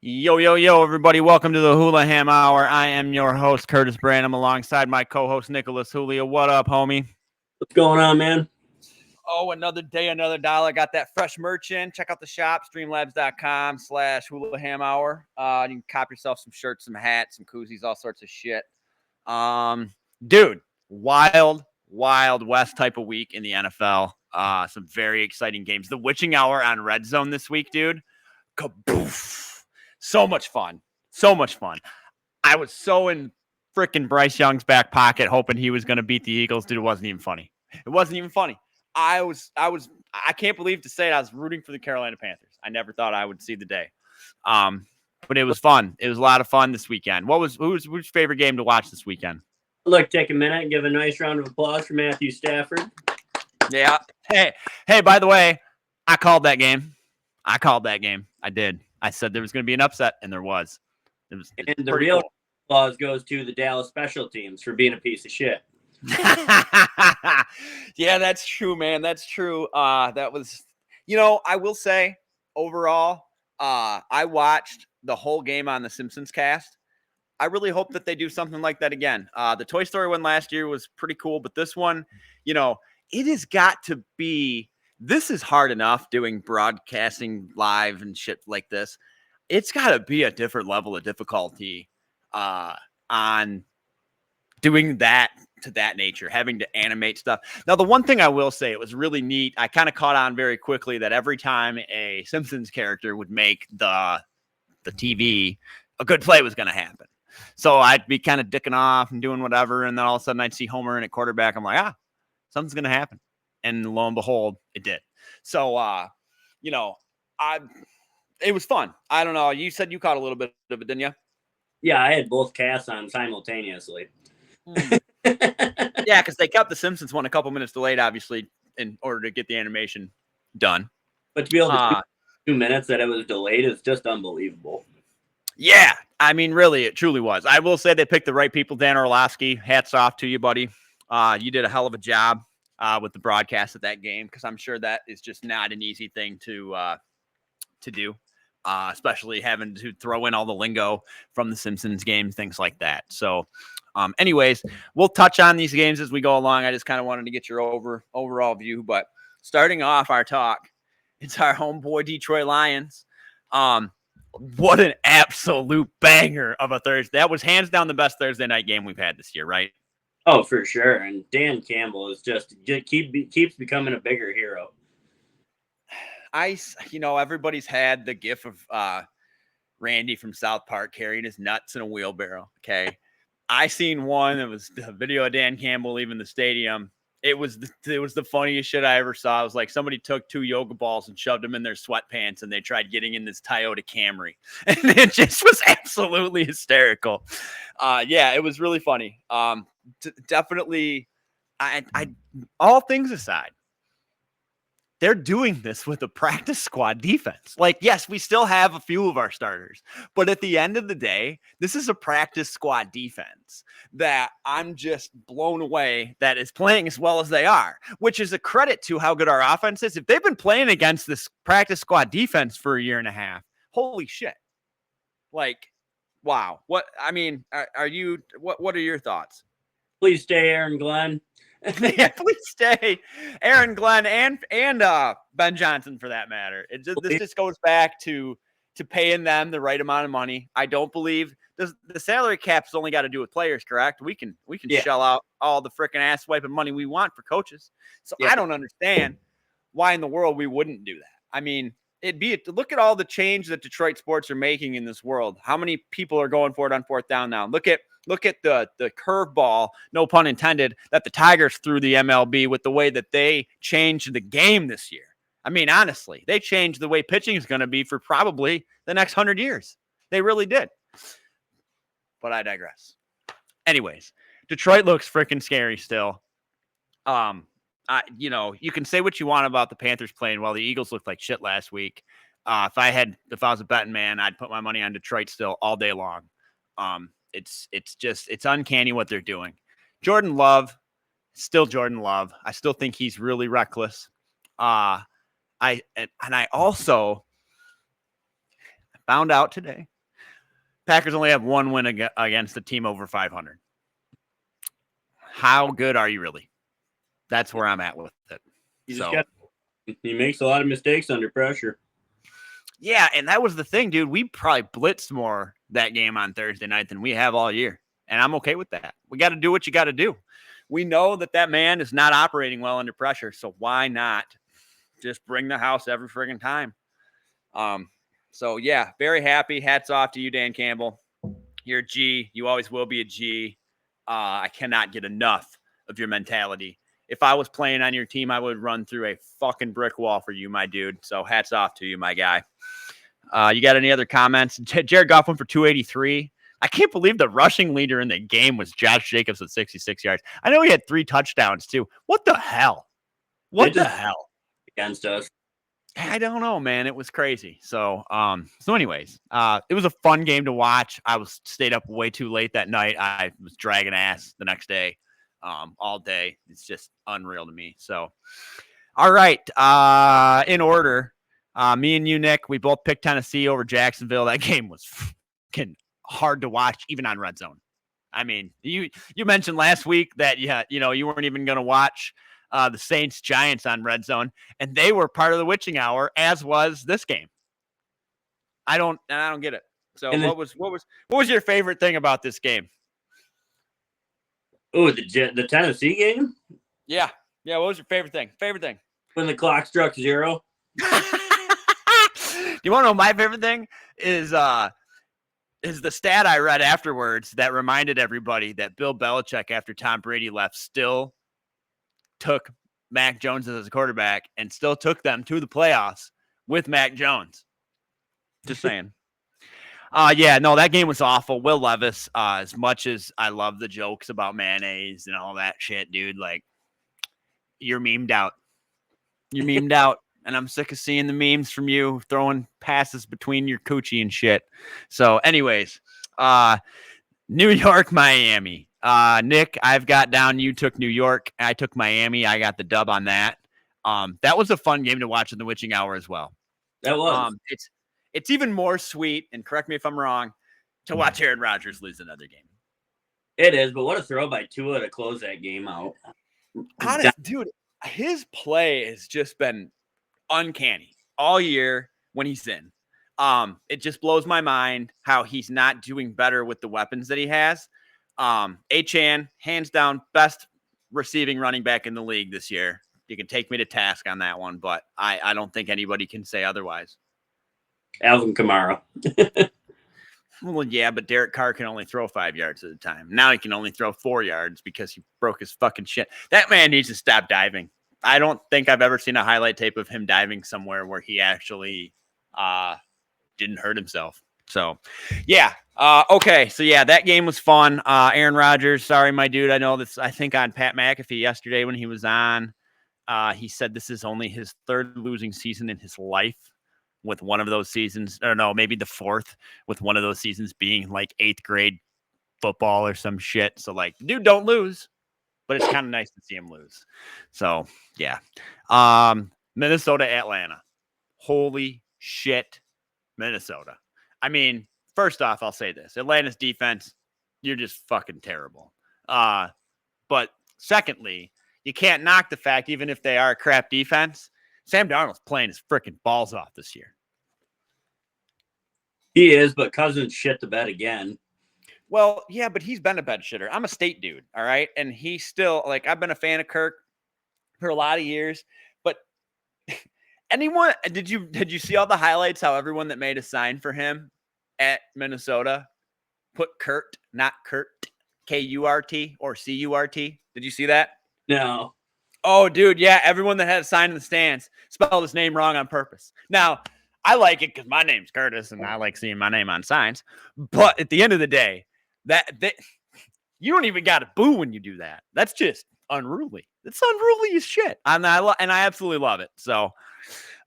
Yo, yo, yo, everybody. Welcome to the Hulaham Hour. I am your host, Curtis Brand. I'm alongside my co-host, Nicholas Julia. What up, homie? What's going on, man? Oh, another day, another dollar. Got that fresh merch in. Check out the shop, streamlabs.com/Hulaham Hour. You can cop yourself some shirts, some hats, some koozies, all sorts of shit. Dude, wild West type of week in the NFL. Some very exciting games. The witching hour on Red Zone this week, dude. Kaboof. So much fun. I was so in freaking Bryce Young's back pocket hoping he was going to beat the Eagles. Dude, it wasn't even funny. I can't believe to say it. I was rooting for the Carolina Panthers. I never thought I would see the day. But it was fun. It was a lot of fun this weekend. Who's your favorite game to watch this weekend? Look, take a minute and give a nice round of applause for Matthew Stafford. Yeah. Hey, by the way, I called that game. I did. I said there was going to be an upset, and there was. And the real applause goes to the Dallas special teams for being a piece of shit. Yeah, that's true, man. That's true. That was, I will say, overall, I watched the whole game on the Simpsons cast. I really hope that they do something like that again. The Toy Story one last year was pretty cool, but this one, it has got to be. This is hard enough doing broadcasting live and shit like this. It's got to be a different level of difficulty on doing that to that nature, having to animate stuff. Now, the one thing I will say, it was really neat. I kind of caught on very quickly that every time a Simpsons character would make the TV, a good play was going to happen. So I'd be kind of dicking off and doing whatever, and then all of a sudden I'd see Homer in at quarterback. I'm like, something's going to happen. And lo and behold, it did. So, it was fun. I don't know. You said you caught a little bit of it, didn't you? Yeah, I had both casts on simultaneously. Yeah, because they kept the Simpsons one a couple minutes delayed, obviously, in order to get the animation done. But to be able to 2 minutes that it was delayed is just unbelievable. Yeah, I mean, really, it truly was. I will say they picked the right people. Dan Orlovsky, hats off to you, buddy. You did a hell of a job with the broadcast of that game, because I'm sure that is just not an easy thing to do, especially having to throw in all the lingo from the Simpsons games, things like that. So, anyways, we'll touch on these games as we go along. I just kind of wanted to get your overall view. But starting off our talk, it's our homeboy Detroit Lions. What an absolute banger of a Thursday. That was hands down the best Thursday night game we've had this year, right? Oh, for sure. And Dan Campbell is just keeps becoming a bigger hero. Everybody's had the gif of Randy from South Park carrying his nuts in a wheelbarrow. Okay. I seen one. It was a video of Dan Campbell leaving the stadium. It was the funniest shit I ever saw. It was like somebody took 2 yoga balls and shoved them in their sweatpants, and they tried getting in this Toyota Camry, and it just was absolutely hysterical. Yeah, it was really funny. Definitely, I all things aside, they're doing this with a practice squad defense. Like, yes, we still have a few of our starters, but at the end of the day, this is a practice squad defense that I'm just blown away that is playing as well as they are, which is a credit to how good our offense is. If they've been playing against this practice squad defense for a year and a half, holy shit. Like, wow. What are your thoughts? Please stay, Aaron Glenn. Yeah, please stay, Aaron Glenn and Ben Johnson for that matter. This just goes back to paying them the right amount of money. I don't believe the salary cap's only got to do with players, correct? We can shell out all the freaking ass wiping money we want for coaches. So I don't understand why in the world we wouldn't do that. I mean, look at all the change that Detroit sports are making in this world. How many people are going for it on 4th down now? Look at the curveball, no pun intended, that the Tigers threw the MLB with the way that they changed the game this year. I mean, honestly, they changed the way pitching is going to be for probably the next 100 years. They really did. But I digress. Anyways, Detroit looks freaking scary still. You can say what you want about the Panthers playing well. The Eagles looked like shit last week. If I was a betting man, I'd put my money on Detroit still all day long. It's uncanny what they're doing. Jordan Love, still Jordan Love. I still think he's really reckless. I also found out today Packers only have one win against the team over 500. How good are you really? That's where I'm at with it. He makes a lot of mistakes under pressure. Yeah, and that was the thing, dude. We probably blitzed more that game on Thursday night than we have all year, and I'm okay with that. We got to do what you got to do. We know that man is not operating well under pressure, so why not just bring the house every friggin' time? So yeah, very happy. Hats off to you, Dan Campbell. You're a G. You always will be a G. I cannot get enough of your mentality. If I was playing on your team, I would run through a fucking brick wall for you, my dude. So hats off to you, my guy. You got any other comments? Jared Goff went for 283. I can't believe the rushing leader in the game was Josh Jacobs with 66 yards. I know he had 3 touchdowns too. What the hell? What the hell? Against us. I don't know, man. It was crazy. So anyways, it was a fun game to watch. I stayed up way too late that night. I was dragging ass the next day, all day. It's just unreal to me. So, all right. In order, me and you, Nick, we both picked Tennessee over Jacksonville. That game was fucking hard to watch, even on Red Zone. I mean, you mentioned last week that you weren't even going to watch the Saints Giants on Red Zone, and they were part of the witching hour, as was this game. I don't get it. So what was your favorite thing about this game? Oh, the Tennessee game? Yeah. What was your favorite thing? When the clock struck 0. You want to know my favorite thing is the stat I read afterwards that reminded everybody that Bill Belichick, after Tom Brady left, still took Mac Jones as a quarterback and still took them to the playoffs with Mac Jones. Just saying. That game was awful. Will Levis, as much as I love the jokes about mayonnaise and all that shit, dude, like, you're memed out. You're memed out. And I'm sick of seeing the memes from you throwing passes between your coochie and shit. So anyways, New York, Miami. Nick, I've got down. You took New York. I took Miami. I got the dub on that. That was a fun game to watch in the witching hour as well. That was. It's even more sweet, and correct me if I'm wrong, to watch Aaron Rodgers lose another game. It is, but what a throw by Tua to close that game out. Dude, his play has just been uncanny all year when he's in. It just blows my mind how he's not doing better with the weapons that he has. Achane, hands down, best receiving running back in the league this year. You can take me to task on that one, but I don't think anybody can say otherwise. Alvin Kamara. Well, yeah, but Derek Carr can only throw 5 yards at a time. Now he can only throw 4 yards because he broke his fucking shit. That man needs to stop diving. I don't think I've ever seen a highlight tape of him diving somewhere where he actually didn't hurt himself. So, yeah. Okay. So, yeah, that game was fun. Aaron Rodgers, sorry, my dude. I know this, I think on Pat McAfee yesterday when he was on, he said this is only his 3rd losing season in his life, with one of those seasons, or no, maybe the 4th, with one of those seasons being like 8th grade football or some shit. So, like, dude, don't lose. But it's kind of nice to see him lose. So, yeah. Minnesota, Atlanta. Holy shit, Minnesota. I mean, first off, I'll say this. Atlanta's defense, you're just fucking terrible. But secondly, you can't knock the fact, even if they are a crap defense, Sam Darnold's playing his freaking balls off this year. He is, but Cousins shit the bed again. Well, yeah, but he's been a bed shitter. I'm a State dude, all right? And he's still, like, I've been a fan of Kirk for a lot of years. But anyone, did you see all the highlights, how everyone that made a sign for him at Minnesota put Kurt, not Kurt, K-U-R-T or C-U-R-T? Did you see that? No. Oh, dude, yeah, everyone that had a sign in the stands spelled his name wrong on purpose. Now, I like it because my name's Curtis, and I like seeing my name on signs. But at the end of the day, that you don't even got to boo when you do that. That's just unruly. It's unruly as shit, and I absolutely love it. So,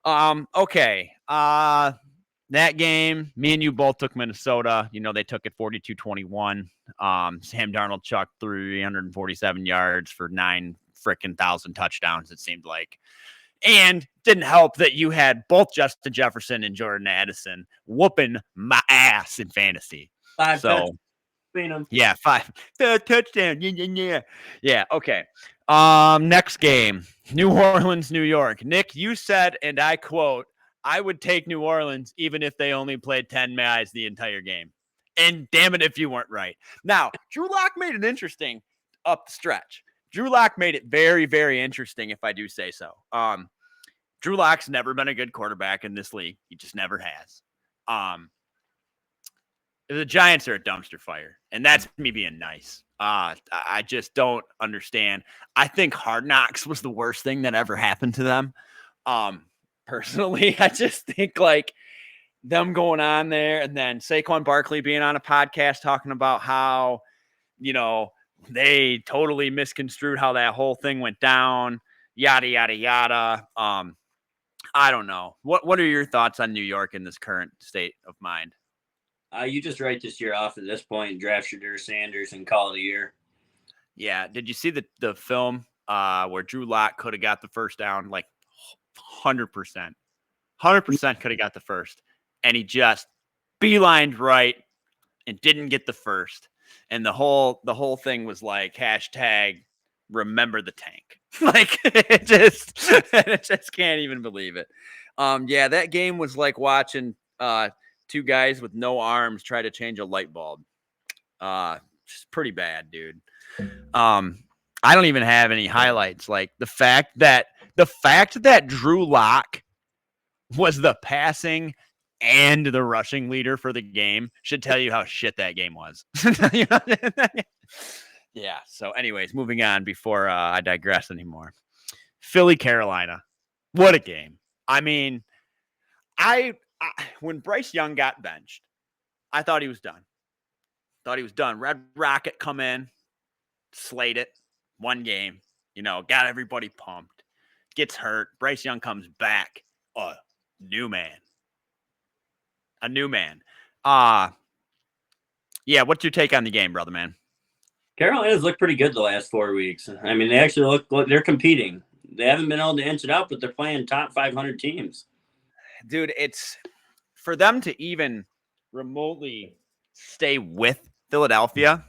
okay, that game, me and you both took Minnesota. You know, they took it 42-21. Sam Darnold chucked 347 yards for 9,000 touchdowns, it seemed like. And didn't help that you had both Justin Jefferson and Jordan Addison whooping my ass in fantasy. 5 touchdowns So between them. yeah, 5 touchdown. Yeah, yeah, yeah. Yeah, okay. Next game, New Orleans, New York. Nick, you said, and I quote, I would take New Orleans even if they only played 10 guys the entire game. And damn it if you weren't right. Now, Drew Lock made it interesting up the stretch. Drew Lock made it very, very interesting, if I do say so. Drew Lock's never been a good quarterback in this league. He just never has. The Giants are a dumpster fire, and that's me being nice. I just don't understand. I think Hard Knocks was the worst thing that ever happened to them. Personally, I just think like them going on there and then Saquon Barkley being on a podcast talking about how, they totally misconstrued how that whole thing went down, yada, yada, yada. I don't know. What are your thoughts on New York in this current state of mind? You just write this year off at this point, draft Shadur Sanders, and call it a year. Yeah. Did you see the film where Drew Lock could have got the first down? Like 100%. 100% could have got the first. And he just beelined right and didn't get the first. And the whole thing was like hashtag remember the tank. Like it just can't even believe it. Yeah, that game was like watching two guys with no arms try to change a light bulb. Just pretty bad, dude. I don't even have any highlights. Like the fact that Drew Lock was the passing and the rushing leader for the game should tell you how shit that game was. Yeah. So, anyways, moving on before I digress anymore. Philly, Carolina. What a game. I mean, I when Bryce Young got benched, I thought he was done. Red Rocket come in, slayed it, one game, got everybody pumped. Gets hurt. Bryce Young comes back. A new man. Yeah, what's your take on the game, brother man? Carolina's looked pretty good the last 4 weeks. I mean, they actually look like they're competing. They haven't been able to inch it out, but they're playing top 500 teams. Dude, it's for them to even remotely stay with Philadelphia.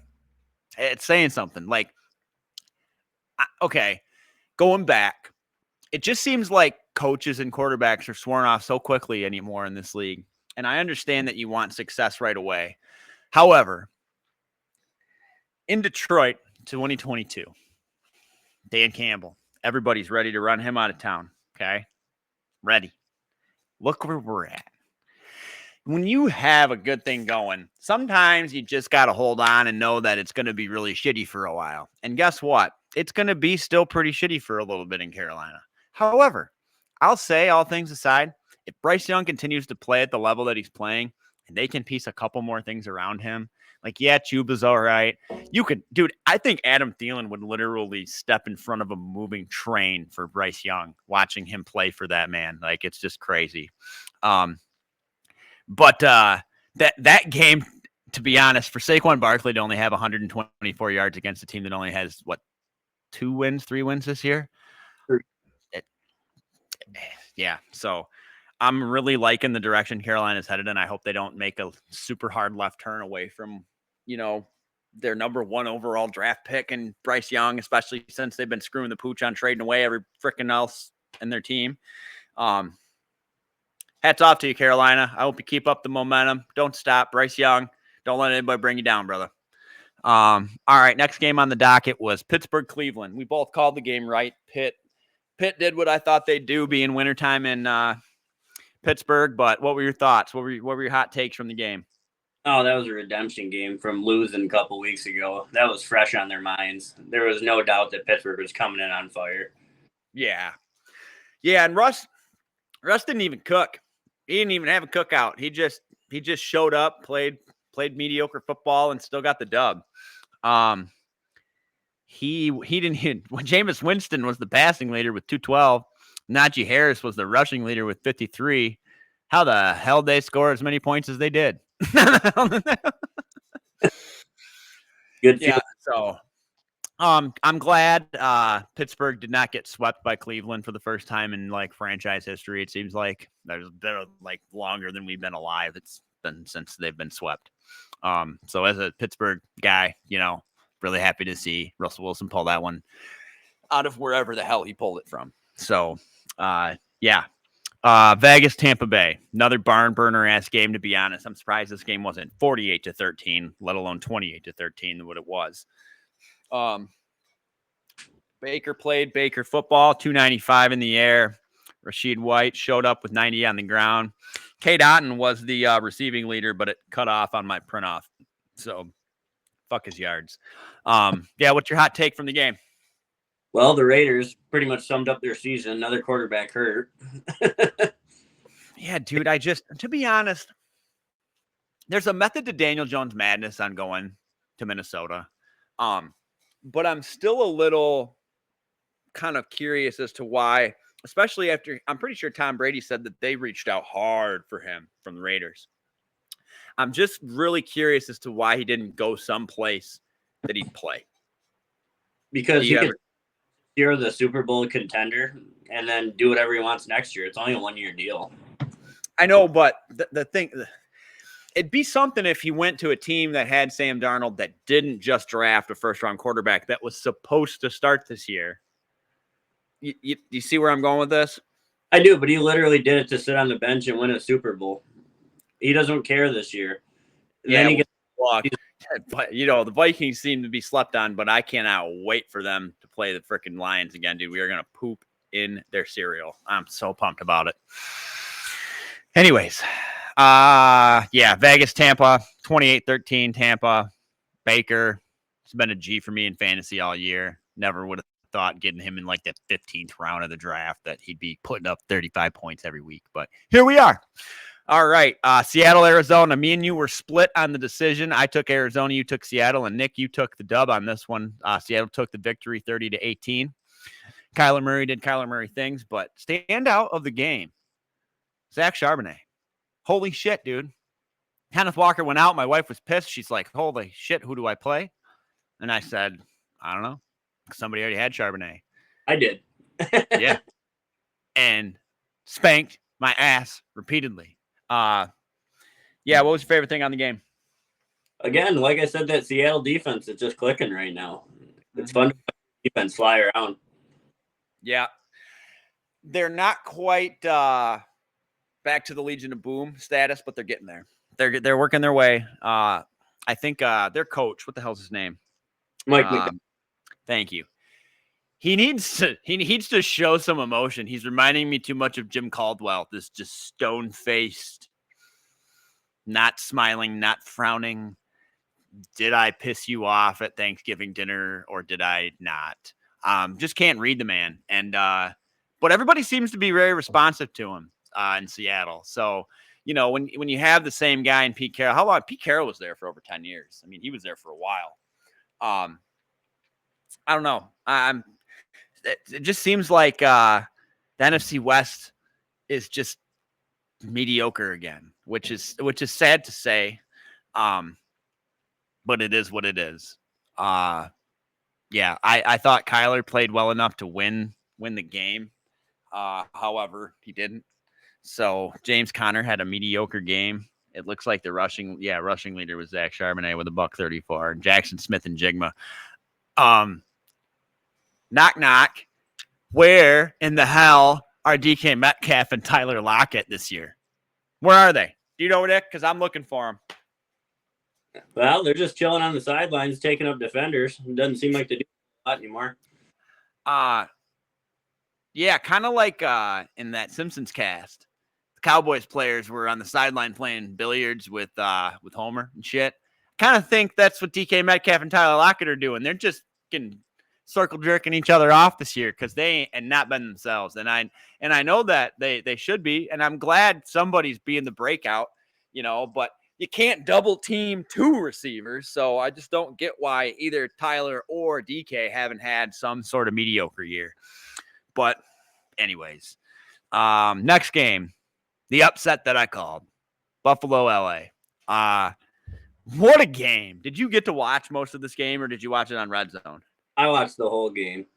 It's saying something. Like, okay, going back, it just seems like coaches and quarterbacks are sworn off so quickly anymore in this league. And I understand that you want success right away. However, in Detroit 2022, Dan Campbell, everybody's ready to run him out of town. Okay. Ready. Look where we're at. When you have a good thing going, sometimes you just got to hold on and know that it's going to be really shitty for a while. And guess what? It's going to be still pretty shitty for a little bit in Carolina. However, I'll say, all things aside, if Bryce Young continues to play at the level that he's playing and they can piece a couple more things around him, like, yeah, Chuba's all right. Dude, I think Adam Thielen would literally step in front of a moving train for Bryce Young, watching him play for that man. Like, it's just crazy. But that game, to be honest, for Saquon Barkley to only have 124 yards against a team that only has, 3 wins this year? Yeah, so I'm really liking the direction Carolina's headed in. I hope they don't make a super hard left turn away from, their number 1 overall draft pick and Bryce Young, especially since they've been screwing the pooch on trading away every freaking else in their team. Hats off to you, Carolina. I hope you keep up the momentum. Don't stop. Bryce Young, don't let anybody bring you down, brother. All right, next game on the docket was Pittsburgh-Cleveland. We both called the game right. Pitt did what I thought they'd do, being wintertime in Pittsburgh. But what were your thoughts? What were your hot takes from the game? Oh, that was a redemption game from losing a couple weeks ago. That was fresh on their minds. There was no doubt that Pittsburgh was coming in on fire. Yeah, and Russ didn't even cook. He didn't even have a cookout. He just showed up, played mediocre football, and still got the dub. He didn't. When Jameis Winston was the passing leader with 212, Najee Harris was the rushing leader with 53. How the hell they score as many points as they did? Good. Yeah. So, I'm glad Pittsburgh did not get swept by Cleveland for the first time in like franchise history. It seems like they're like longer than we've been alive. It's been since they've been swept. So as a Pittsburgh guy, really happy to see Russell Wilson pull that one out of wherever the hell he pulled it from. So, yeah. Vegas, Tampa Bay, another barn burner ass game. To be honest, I'm surprised this game wasn't 48-13, let alone 28-13, what it was. Baker played Baker football, 295 in the air. Rashid White showed up with 90 on the ground. Cade Otton was the receiving leader, but it cut off on my print off. So fuck his yards. Yeah, what's your hot take from the game? Well, the Raiders pretty much summed up their season. Another quarterback hurt. Yeah, dude, to be honest, there's a method to Daniel Jones madness on going to Minnesota. But I'm still a little kind of curious as to why, especially after I'm pretty sure Tom Brady said that they reached out hard for him from the Raiders. I'm just really curious as to why he didn't go someplace that he'd play. Because you're the Super Bowl contender and then do whatever he wants next year. It's only a 1-year deal. I know, but the thing, it'd be something if he went to a team that had Sam Darnold that didn't just draft a first-round quarterback that was supposed to start this year. You see where I'm going with this? I do, but he literally did it to sit on the bench and win a Super Bowl. He doesn't care this year. Yeah, then he gets but the Vikings seem to be slept on, but I cannot wait for them to play the freaking Lions again, dude. We are gonna poop in their cereal. I'm so pumped about it. Anyways, yeah, Vegas, Tampa, 28-13, Tampa. Baker, it's been a G for me in fantasy all year. Never would have thought getting him in like the 15th round of the draft that he'd be putting up 35 points every week, but here we are. All right, Seattle, Arizona. Me and you were split on the decision. I took Arizona, you took Seattle, and Nick, you took the dub on this one. Seattle took the victory 30-18. Kyler Murray did Kyler Murray things, but standout of the game, Zach Charbonnet. Holy shit, dude. Kenneth Walker went out. My wife was pissed. She's like, holy shit, who do I play? And I said, I don't know. Somebody already had Charbonnet. I did. Yeah. And spanked my ass repeatedly. Yeah, what was your favorite thing on the game? Again, like I said, that Seattle defense is just clicking right now. It's fun to watch defense fly around. Yeah. They're not quite back to the Legion of Boom status, but they're getting there. They're working their way. I think their coach, what the hell's his name? Mike McDonald. Thank you. He needs to show some emotion. He's reminding me too much of Jim Caldwell, this just stone-faced, not smiling, not frowning. Did I piss you off at Thanksgiving dinner or did I not? Just can't read the man. And but everybody seems to be very responsive to him in Seattle. So, when you have the same guy in Pete Carroll, how long? Pete Carroll was there for over 10 years. I mean, he was there for a while. I don't know. It just seems like the NFC West is just mediocre again, which is sad to say. But it is what it is. Yeah, I thought Kyler played well enough to win the game. However, he didn't. So James Conner had a mediocre game. It looks like the rushing leader was Zach Charbonnet with a $134, and Jackson Smith and Jigma. Knock knock. Where in the hell are DK Metcalf and Tyler Lockett this year? Where are they? Do you know, Nick? Because I'm looking for them. Well, they're just chilling on the sidelines, taking up defenders. It doesn't seem like they do a lot anymore. Yeah, kind of like in that Simpsons cast. The Cowboys players were on the sideline playing billiards with Homer and shit. Kind of think that's what DK Metcalf and Tyler Lockett are doing. They're just getting circle jerking each other off this year because they ain't not been themselves. And I know that they should be, and I'm glad somebody's being the breakout, but you can't double team two receivers. So I just don't get why either Tyler or DK haven't had some sort of mediocre year. But anyways, next game, the upset that I called, Buffalo, LA. What a game. Did you get to watch most of this game or did you watch it on Red Zone? I watched the whole game.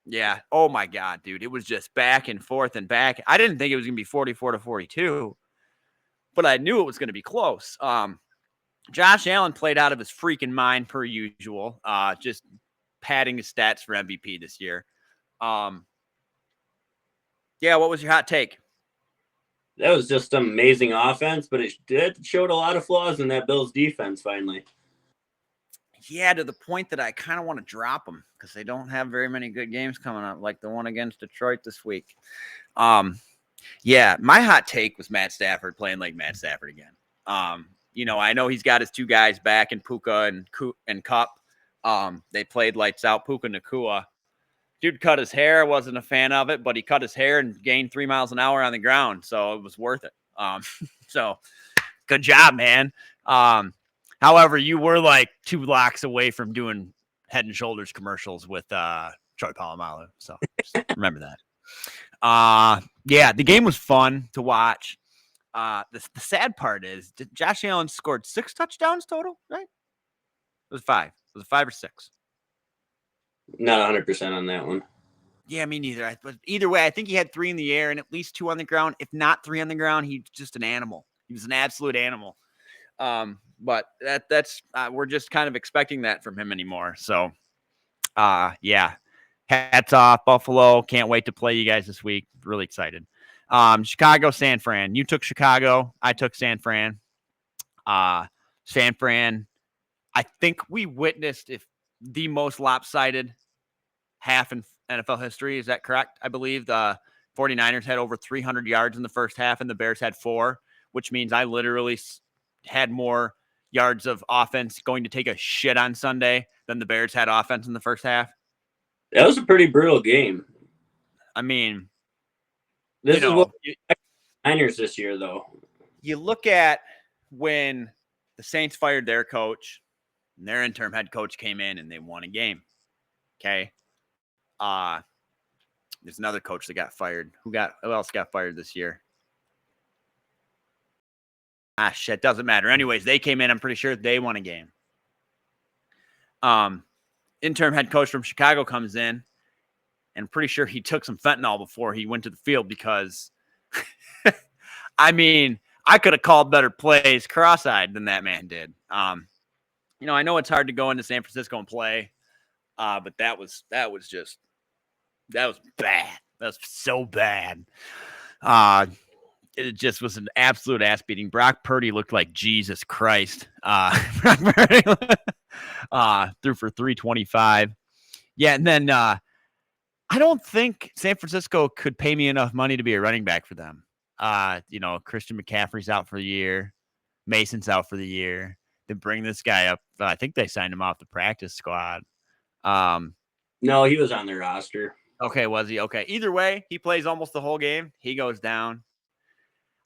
Yeah. Oh my God, dude. It was just back and forth and back. I didn't think it was going to be 44-42, but I knew it was going to be close. Josh Allen played out of his freaking mind per usual. Just padding his stats for MVP this year. Yeah, what was your hot take? That was just amazing offense, but it showed a lot of flaws in that Bills defense finally. Yeah, to the point that I kind of want to drop them because they don't have very many good games coming up, like the one against Detroit this week. Yeah, my hot take was Matt Stafford playing like Matt Stafford again. I know he's got his two guys back in Puka and Cup. They played lights out. Puka Nakua. Dude cut his hair. I wasn't a fan of it, but he cut his hair and gained 3 miles an hour on the ground, so it was worth it. So good job, man. However, you were like 2 blocks away from doing Head and Shoulders commercials with Troy Polamalu. So just remember that. Yeah, the game was fun to watch. The sad part is Josh Allen scored 6 touchdowns total, right? It was 5. Was it 5 or 6? Not 100% on that one. Yeah, me neither. But either way, I think he had 3 in the air and at least 2 on the ground. If not 3 on the ground, he's just an animal. He was an absolute animal. But that's we're just kind of expecting that from him anymore. So, yeah, hats off, Buffalo. Can't wait to play you guys this week. Really excited. Chicago, San Fran. You took Chicago. I took San Fran. San Fran. I think we witnessed the most lopsided half in NFL history. Is that correct? I believe the 49ers had over 300 yards in the first half and the Bears had 4, which means I literally had more yards of offense going to take a shit on Sunday than the Bears had offense in the first half. That was a pretty brutal game. I mean, this is what Niners this year, though. You look at when the Saints fired their coach and their interim head coach came in and they won a game. Okay. There's another coach that got fired. Who else got fired this year? Shit, doesn't matter. Anyways, they came in. I'm pretty sure they won a game. Interim head coach from Chicago comes in, and I'm pretty sure he took some fentanyl before he went to the field because, I mean, I could have called better plays cross-eyed than that man did. I know it's hard to go into San Francisco and play, but that was bad. That was so bad. It just was an absolute ass beating. Brock Purdy looked like Jesus Christ. Brock Purdy threw for 325. Yeah, and then I don't think San Francisco could pay me enough money to be a running back for them. Christian McCaffrey's out for the year. Mason's out for the year. They bring this guy up. I think they signed him off the practice squad. No, he was on their roster. Okay, was he? Okay. Either way, he plays almost the whole game. He goes down.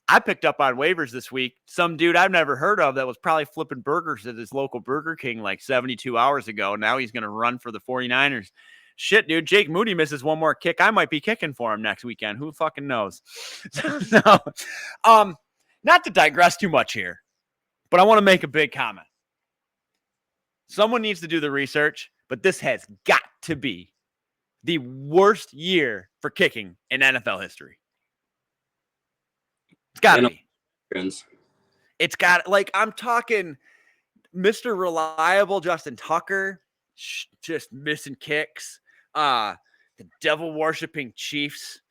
I picked up on waivers this week some dude I've never heard of that was probably flipping burgers at his local Burger King like 72 hours ago. Now he's going to run for the 49ers. Shit, dude. Jake Moody misses one more kick. I might be kicking for him next weekend. Who fucking knows? Not to digress too much here, but I want to make a big comment. Someone needs to do the research, but this has got to be the worst year for kicking in NFL history. It's got to be. It's got, like, I'm talking Mr. Reliable Justin Tucker, just missing kicks. The devil-worshipping Chiefs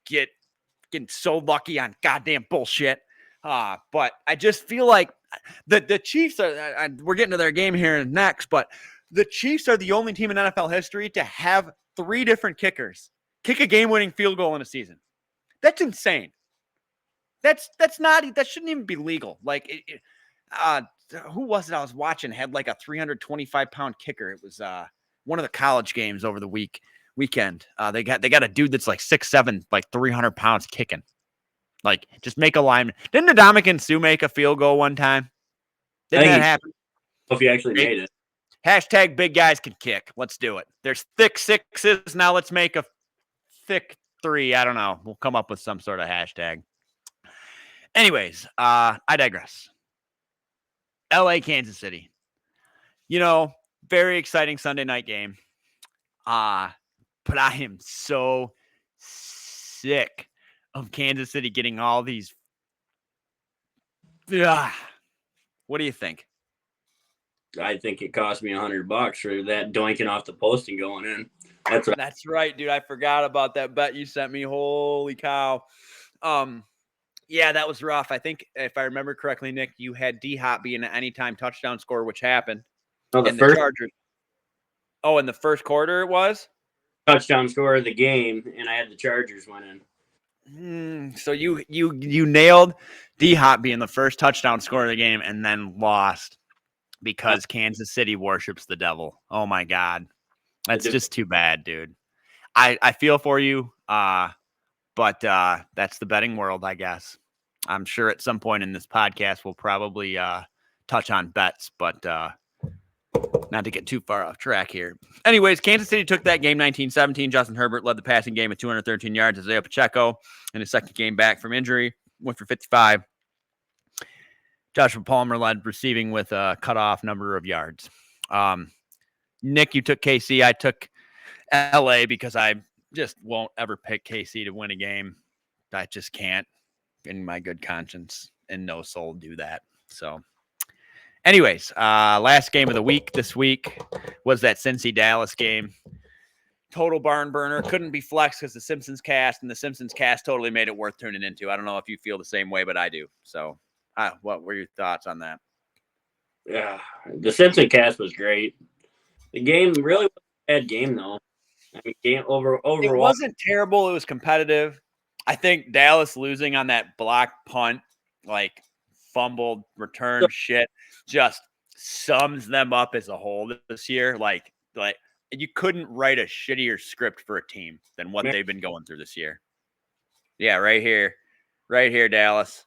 getting so lucky on goddamn bullshit. But I just feel like the Chiefs are, we're getting to their game here next, but the Chiefs are the only team in NFL history to have 3 different kickers kick a game-winning field goal in a season. That's insane. That shouldn't even be legal. Like, who was it I was watching had like a 325-pound kicker. It was one of the college games over the weekend. They got a dude that's like 6'7", like 300 pounds kicking. Like, just make a lineman. Didn't Ndamukong Suh make a field goal one time? Didn't that happen? If he actually made it. Hashtag big guys can kick. Let's do it. There's thick 6s. Now let's make a thick 3. I don't know. We'll come up with some sort of hashtag. Anyways, I digress. LA, Kansas City. Very exciting Sunday night game. But I am so sick of Kansas City getting all these What do you think? I think it cost me $100 for that doinking off the post and going in. That's right, dude. I forgot about that bet you sent me. Holy cow. Yeah, that was rough. I think if I remember correctly, Nick, you had D-Hop being an anytime touchdown score, which happened. No, the and first the Chargers. Oh, in the first quarter it was? touchdown score of the game, and I had the Chargers win in. So you nailed D-Hop being the first touchdown score of the game and then lost because Kansas City worships the devil. Oh my God. That's just too bad, dude. I feel for you. But that's the betting world, I guess. I'm sure at some point in this podcast we'll probably touch on bets, but not to get too far off track here. Anyways, Kansas City took that game 19-17. Justin Herbert led the passing game at 213 yards. Isaiah Pacheco, in his second game back from injury, went for 55. Joshua Palmer led receiving with a cutoff number of yards. Nick, you took KC. I took LA because I just won't ever pick KC to win a game. I just can't, in my good conscience, and no soul do that. So, anyways, last game of the week this week was that Cincy-Dallas game. Total barn burner. Couldn't be flexed because the Simpsons cast, and the Simpsons cast totally made it worth tuning into. I don't know if you feel the same way, but I do. So, what were your thoughts on that? Yeah, the Simpson cast was great. The game really wasn't a bad game, though. I mean, game overall. It wasn't terrible. It was competitive. I think Dallas losing on that block punt, like fumbled return shit, just sums them up as a whole this year. Like you couldn't write a shittier script for a team than what they've been going through this year. Yeah, right here, Dallas.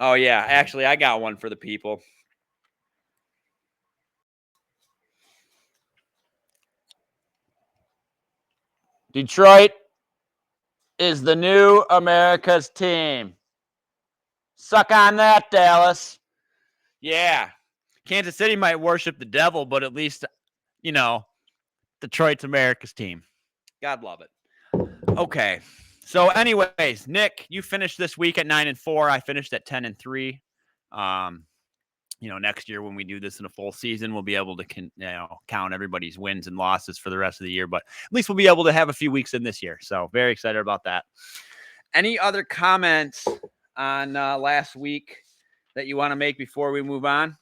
Oh yeah, actually, I got one for the people. Detroit is the new America's team. Suck on that, Dallas. Yeah. Kansas City might worship the devil, but at least, Detroit's America's team. God love it. Okay. So anyways, Nick, you finished this week at 9-4. I finished at 10-3. Next year when we do this in a full season, we'll be able to count everybody's wins and losses for the rest of the year, but at least we'll be able to have a few weeks in this year. So very excited about that. Any other comments on last week that you want to make before we move on?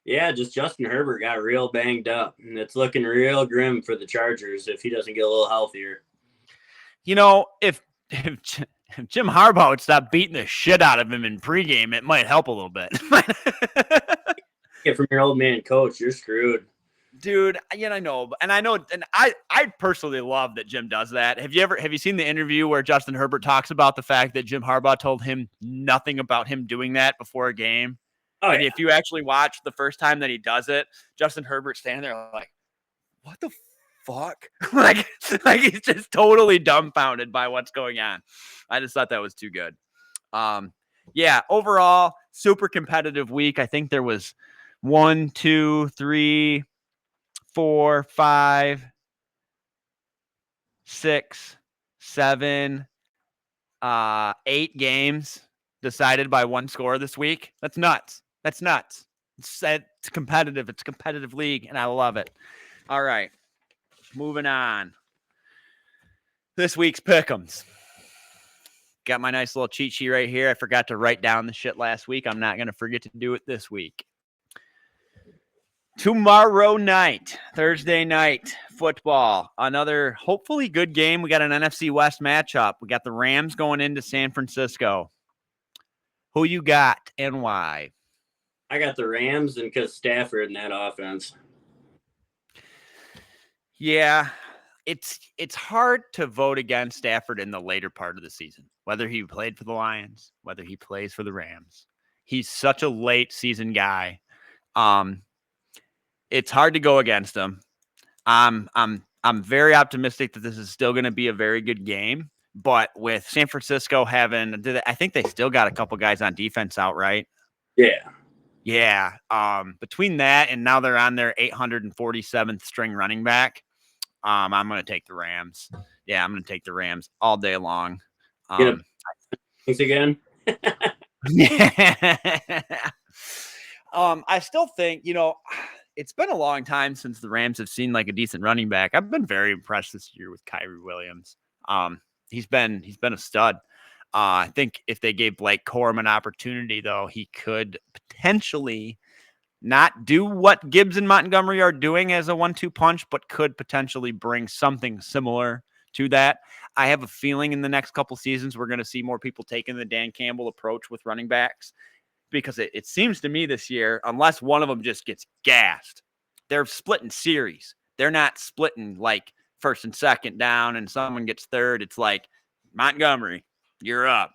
Yeah, just Justin Herbert got real banged up, and it's looking real grim for the Chargers if he doesn't get a little healthier. If Jim Harbaugh would stop beating the shit out of him in pregame, it might help a little bit. Get from your old man coach, you're screwed. Dude, I know, and I personally love that Jim does that. Have you seen the interview where Justin Herbert talks about the fact that Jim Harbaugh told him nothing about him doing that before a game? Oh, and if you actually watch the first time that he does it, Justin Herbert's standing there like, what the fuck? like he's just totally dumbfounded by what's going on. I just thought that was too good. Yeah, overall, super competitive week. I think there was 1, 2, 3, 4, 5, 6, 7, 8 games decided by one score this week. That's nuts. It's competitive. It's a competitive league, and I love it. All right, moving on. This week's pick'ems. Got my nice little cheat sheet right here. I forgot to write down the shit last week. I'm not going to forget to do it this week. Tomorrow night, Thursday night, football. Another hopefully good game. We got an NFC West matchup. We got the Rams going into San Francisco. Who you got and why? I got the Rams, and because Stafford in that offense. Yeah, it's hard to vote against Stafford in the later part of the season, whether he played for the Lions, whether he plays for the Rams. He's such a late season guy. It's hard to go against him. I'm very optimistic that this is still going to be a very good game. But with San Francisco I think they still got a couple guys on defense out, right? Yeah. Yeah. Between that and now they're on their 847th string running back. I'm going to take the Rams. Yeah, I'm going to take the Rams all day long. Thanks again. Yeah. I still think, it's been a long time since the Rams have seen like a decent running back. I've been very impressed this year with Kyrie Williams. He's been a stud. I think if they gave Blake Corum an opportunity, though, he could potentially not do what Gibbs and Montgomery are doing as a 1-2 punch, but could potentially bring something similar to that. I have a feeling in the next couple seasons we're going to see more people taking the Dan Campbell approach with running backs, because it seems to me this year, unless one of them just gets gassed, they're splitting series. They're not splitting like first and second down and someone gets third. It's like, Montgomery, you're up.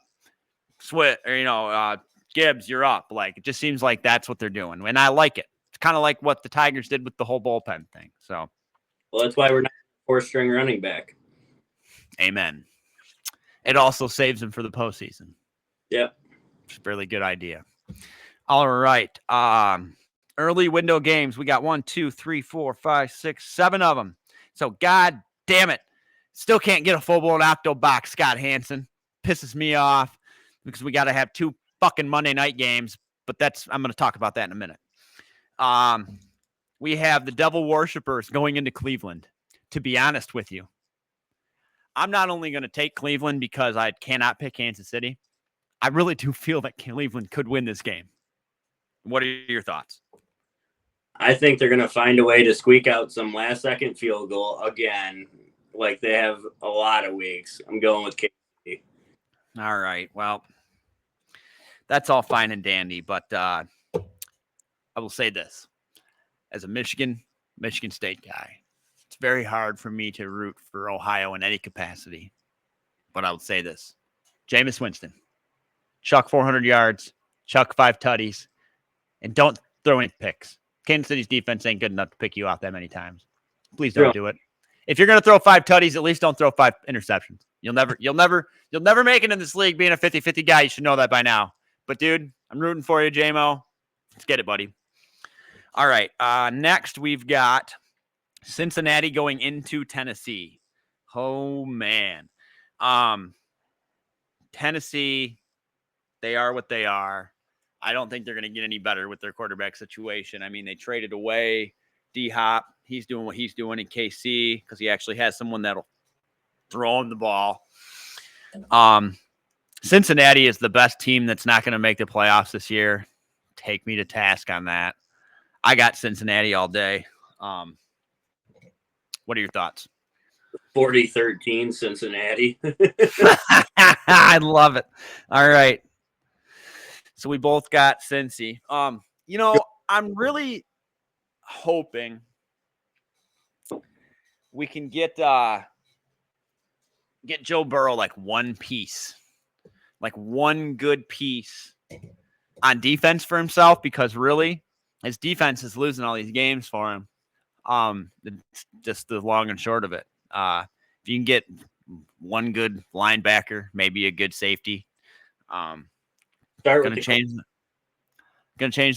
Gibbs, you're up. Like, it just seems like that's what they're doing. And I like it. It's kind of like what the Tigers did with the whole bullpen thing. So, well, that's why we're not four-string running back. Amen. It also saves them for the postseason. Yep. It's a really good idea. All right. Early window games. We got 1, 2, 3, 4, 5, 6, 7 of them. So, God damn it. Still can't get a full-blown octo box, Scott Hansen. Pisses me off because we got to have 2 fucking Monday night games, but I'm going to talk about that in a minute. We have the Devil Worshippers going into Cleveland. To be honest with you, I'm not only going to take Cleveland because I cannot pick Kansas City. I really do feel that Cleveland could win this game. What are your thoughts? I think they're going to find a way to squeak out some last-second field goal again, like they have a lot of weeks. I'm going with KC. All right. Well, that's all fine and dandy, but I will say this. As a Michigan State guy, it's very hard for me to root for Ohio in any capacity. But I will say this. Jameis Winston, chuck 400 yards, chuck 5 tutties, and don't throw any picks. Kansas City's defense ain't good enough to pick you off that many times. Please don't do it. If you're going to throw 5 tutties, at least don't throw 5 interceptions. You'll never make it in this league being a 50-50 guy. You should know that by now. But, dude, I'm rooting for you, J-Mo. Let's get it, buddy. All right. Next, we've got Cincinnati going into Tennessee. Oh, man. Tennessee, they are what they are. I don't think they're going to get any better with their quarterback situation. I mean, they traded away D-Hop. He's doing what he's doing in KC because he actually has someone that'll throw him the ball. Cincinnati is the best team that's not going to make the playoffs this year. Take me to task on that. I got Cincinnati all day. What are your thoughts? 40-13 Cincinnati. I love it. All right. So we both got Cincy. I'm really hoping we can get Joe Burrow like one piece, like one good piece on defense for himself, because really his defense is losing all these games for him. It's just the long and short of it. If you can get one good linebacker, maybe a good safety, going to change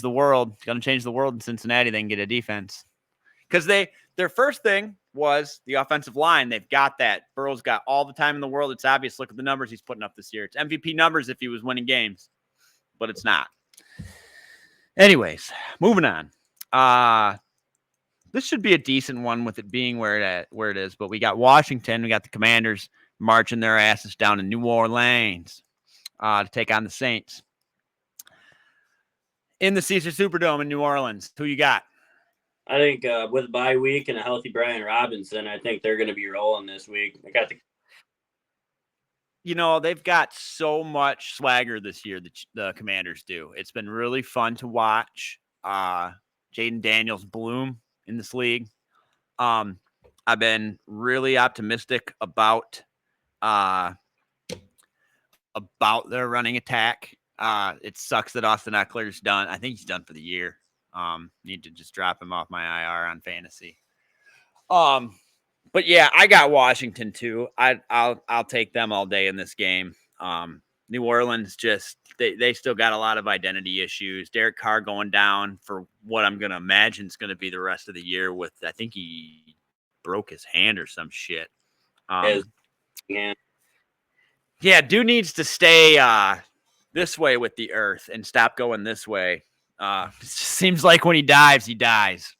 the world. Going to change the world in Cincinnati. They can get a defense because their first thing was the offensive line. They've got that. Burrow's got all the time in the world. It's obvious. Look at the numbers he's putting up this year. It's MVP numbers if he was winning games, but it's not. Anyways, moving on. This should be a decent one with it being where it is. But we got Washington. We got the Commanders marching their asses down to New Orleans to take on the Saints in the Caesar Superdome in New Orleans. Who you got? I think with bye week and a healthy Brian Robinson, I think they're going to be rolling this week. They've got so much swagger this year, the Commanders do. It's been really fun to watch Jaden Daniels bloom in this league. I've been really optimistic about their running attack. It sucks that Austin Eckler's done. I think he's done for the year. Need to just drop him off my IR on fantasy. But yeah, I got Washington too. I'll take them all day in this game. New Orleans they still got a lot of identity issues. Derek Carr going down for what I'm gonna imagine is gonna be the rest of the year with, I think he broke his hand or some shit. Yeah, dude needs to stay this way with the earth and stop going this way. It just seems like when he dives, he dies.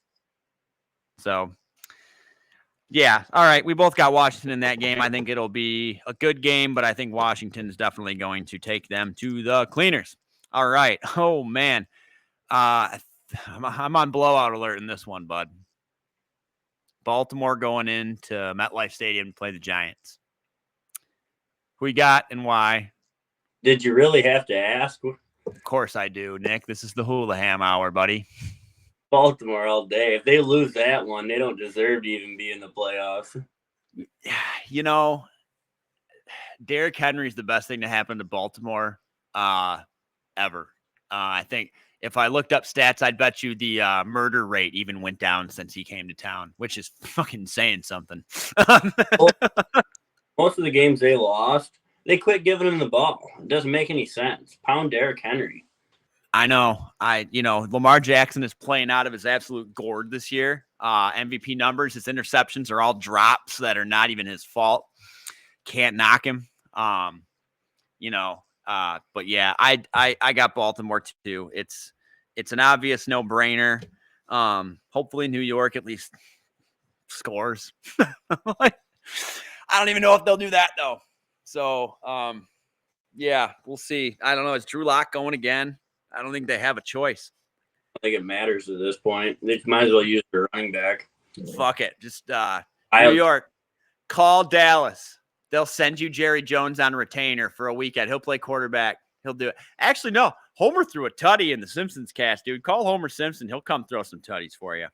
So, yeah. All right. We both got Washington in that game. I think it'll be a good game, but I think Washington is definitely going to take them to the cleaners. All right. Oh, man. I'm on blowout alert in this one, bud. Baltimore going into MetLife Stadium to play the Giants. Who you got and why? Did you really have to ask? Of course I do, Nick. This is the Hulaham hour, buddy. Baltimore all day. If they lose that one, they don't deserve to even be in the playoffs. You know, Derrick Henry is the best thing to happen to Baltimore ever. I think if I looked up stats, I'd bet you the murder rate even went down since he came to town, which is fucking saying something. Most of the games they lost, they quit giving him the ball. It doesn't make any sense. Pound Derrick Henry. I know. Lamar Jackson is playing out of his absolute gourd this year. MVP numbers, his interceptions are all drops that are not even his fault. Can't knock him. But yeah, I got Baltimore too. It's an obvious no-brainer. Hopefully New York at least scores. I don't even know if they'll do that though. So, yeah, we'll see. I don't know. Is Drew Lock going again? I don't think they have a choice. I think it matters at this point. They might as well use their running back. Fuck it. Just New York, call Dallas. They'll send you Jerry Jones on retainer for a weekend. He'll play quarterback. He'll do it. Actually, no. Homer threw a tutty in the Simpsons cast, dude. Call Homer Simpson. He'll come throw some tutties for you.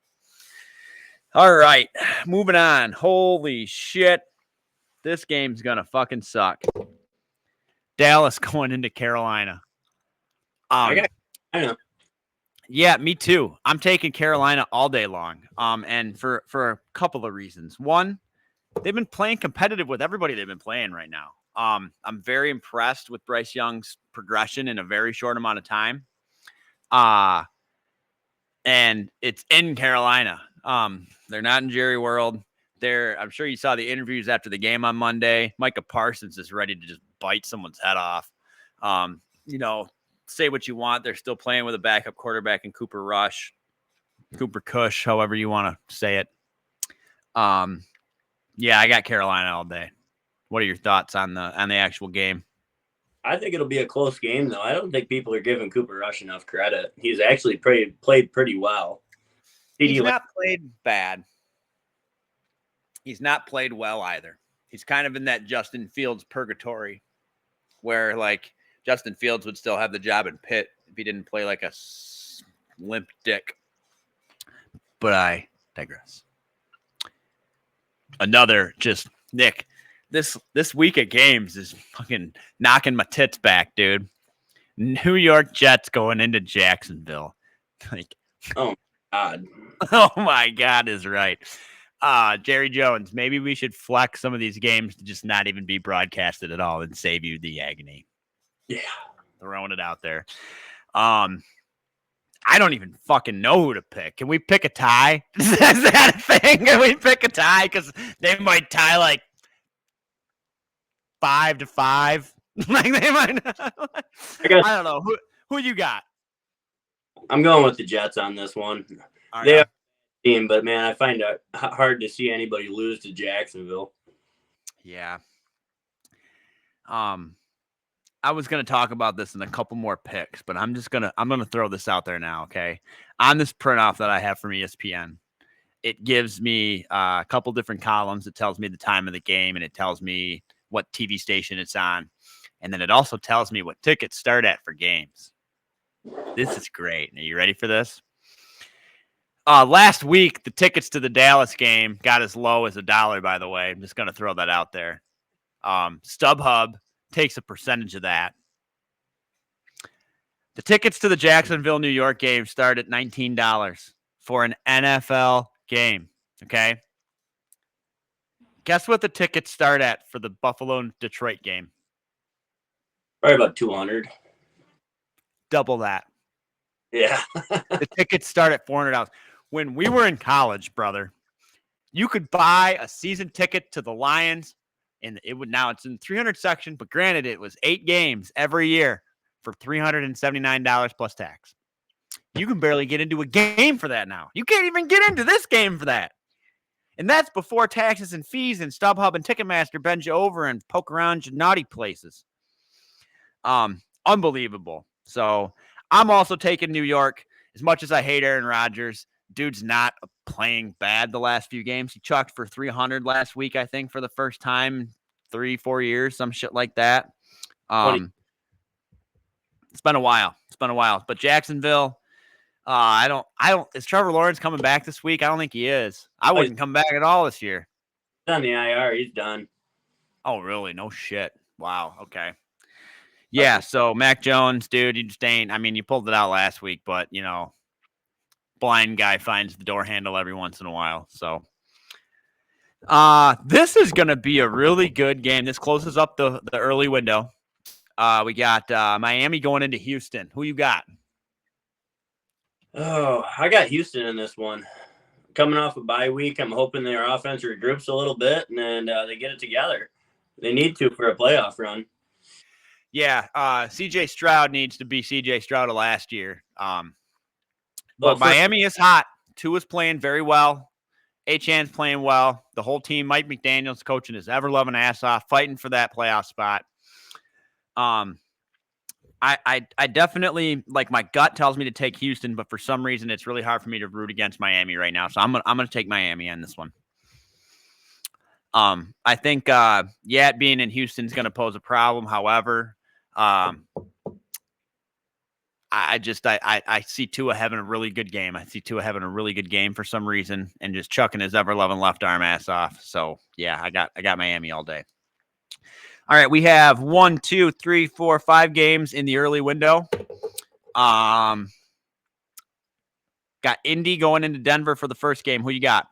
All right. Moving on. Holy shit. This game's going to fucking suck. Dallas going into Carolina. I know. Yeah, me too. I'm taking Carolina all day long. And for a couple of reasons. One, they've been playing competitive with everybody they've been playing right now. I'm very impressed with Bryce Young's progression in a very short amount of time. And it's in Carolina. They're not in Jerry World. I'm sure you saw the interviews after the game on Monday. Micah Parsons is ready to just bite someone's head off. Say what you want. They're still playing with a backup quarterback in Cooper Kush, however you want to say it. Yeah, I got Carolina all day. What are your thoughts on the actual game? I think it'll be a close game, though. I don't think people are giving Cooper Rush enough credit. He's actually played pretty well. He's not played bad. He's not played well either. He's kind of in that Justin Fields purgatory where, like, Justin Fields would still have the job in Pitt if he didn't play like a limp dick. But I digress. Another just Nick. This week of games is fucking knocking my tits back, dude. New York Jets going into Jacksonville. Like, oh God. Oh my God is right. Jerry Jones, maybe we should flex some of these games to just not even be broadcasted at all and save you the agony. Yeah. Throwing it out there. I don't even fucking know who to pick. Can we pick a tie? Is that a thing? Can we pick a tie? Because they might tie like 5-5. Like they might not. I don't know. Who you got? I'm going with the Jets on this one. They have a team, but man, I find it hard to see anybody lose to Jacksonville. Yeah. I was going to talk about this in a couple more picks, but I'm going to throw this out there now. Okay. On this printoff that I have from ESPN, it gives me a couple different columns. It tells me the time of the game and it tells me what TV station it's on. And then it also tells me what tickets start at for games. This is great. Are you ready for this? Last week, the tickets to the Dallas game got as low as $1, by the way. I'm just going to throw that out there. StubHub takes a percentage of that. The tickets to the Jacksonville, New York game start at $19 for an NFL game. Okay. Guess what the tickets start at for the Buffalo Detroit game? Probably about 200. Double that. Yeah. The tickets start at $400. When we were in college, brother, you could buy a season ticket to the Lions, and it's in the 300 section, but granted, it was 8 games every year for $379 plus tax. You can barely get into a game for that now. You can't even get into this game for that. And that's before taxes and fees and StubHub and Ticketmaster bend you over and poke around your naughty places. Unbelievable. So I'm also taking New York. As much as I hate Aaron Rodgers, dude's not playing bad the last few games. He chucked for 300 last week, I think, for the first time in 3-4 years, some shit like that. 20. It's been a while. But Jacksonville, I don't. Is Trevor Lawrence coming back this week? I don't think he is. I wouldn't come back at all this year. He's on the IR. He's done. Oh, really? No shit. Wow. Okay. Yeah. So Mac Jones, dude, you just ain't. I mean, you pulled it out last week, but blind guy finds the door handle every once in a while. So, this is gonna be a really good game. This closes up the early window. We got Miami going into Houston. Who you got? Oh, I got Houston in this one. Coming off a bye week, I'm hoping their offense regroups a little bit and they get it together. They need to for a playoff run. Yeah, CJ Stroud needs to be CJ Stroud of last year. But Miami is hot. Tua's playing very well. Achan's playing well. The whole team, Mike McDaniel's coaching his ever-loving ass off, fighting for that playoff spot. I definitely, like, my gut tells me to take Houston, but for some reason it's really hard for me to root against Miami right now. So I'm gonna take Miami on this one. I think being in Houston is gonna pose a problem. However, I see Tua having a really good game. I see Tua having a really good game for some reason and just chucking his ever-loving left arm ass off. So yeah, I got Miami all day. All right, we have 1, 2, 3, 4, 5 games in the early window. Got Indy going into Denver for the first game. Who you got?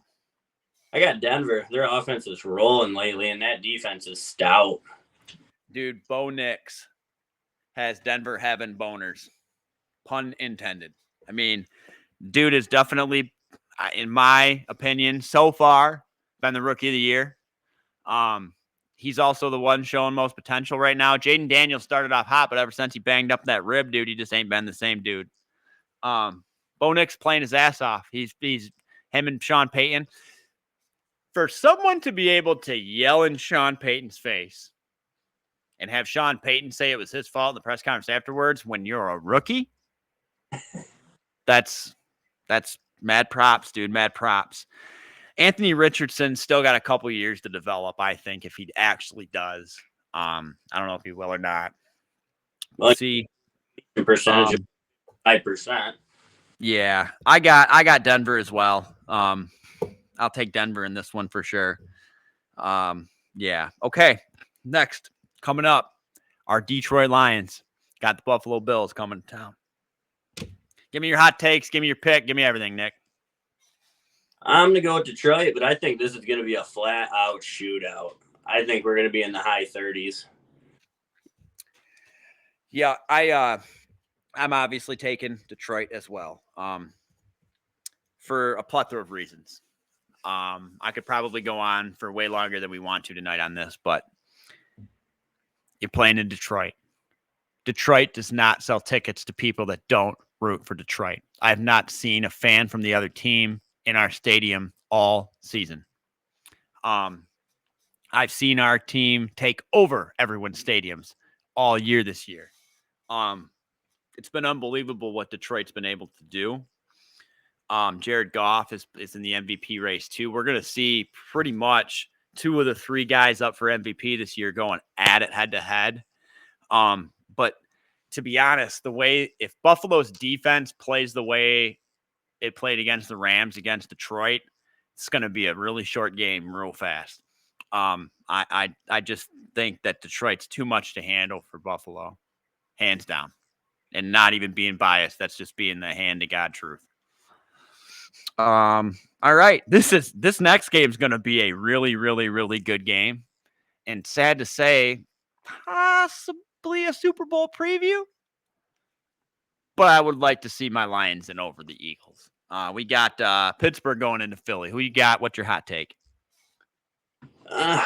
I got Denver. Their offense is rolling lately, and that defense is stout. Dude, Bo Nix has Denver having boners. Pun intended. I mean, dude is definitely, in my opinion, so far, been the rookie of the year. He's also the one showing most potential right now. Jaden Daniels started off hot, but ever since he banged up that rib, dude, he just ain't been the same dude. Bo Nix playing his ass off. He's him and Sean Payton. For someone to be able to yell in Sean Payton's face and have Sean Payton say it was his fault in the press conference afterwards when you're a rookie, that's mad props, dude. Mad props. Anthony Richardson still got a couple years to develop, I think, if he actually does. I don't know if he will or not. We'll see. Percentage of 5%. Yeah, I got Denver as well. I'll take Denver in this one for sure. Yeah. Okay. Next, coming up, our Detroit Lions got the Buffalo Bills coming to town. Give me your hot takes. Give me your pick. Give me everything, Nick. I'm going to go with Detroit, but I think this is going to be a flat-out shootout. I think we're going to be in the high 30s. Yeah, I'm obviously taking Detroit as well, for a plethora of reasons. I could probably go on for way longer than we want to tonight on this, but you're playing in Detroit. Detroit does not sell tickets to people that don't root for Detroit. I have not seen a fan from the other team in our stadium all season. I've seen our team take over everyone's stadiums all year this year. It's been unbelievable what Detroit's been able to do. Jared Goff is in the MVP race too. We're going to see pretty much 2 of the 3 guys up for MVP this year going at it head to head. But to be honest, if Buffalo's defense plays the way it played against the Rams against Detroit, it's going to be a really short game real fast. I just think that Detroit's too much to handle for Buffalo, hands down, and not even being biased. That's just being the hand to God truth. All right. This next game is going to be a really, really, really good game. And sad to say, possibly a Super Bowl preview. But I would like to see my Lions in over the Eagles. We got Pittsburgh going into Philly. Who you got? What's your hot take? I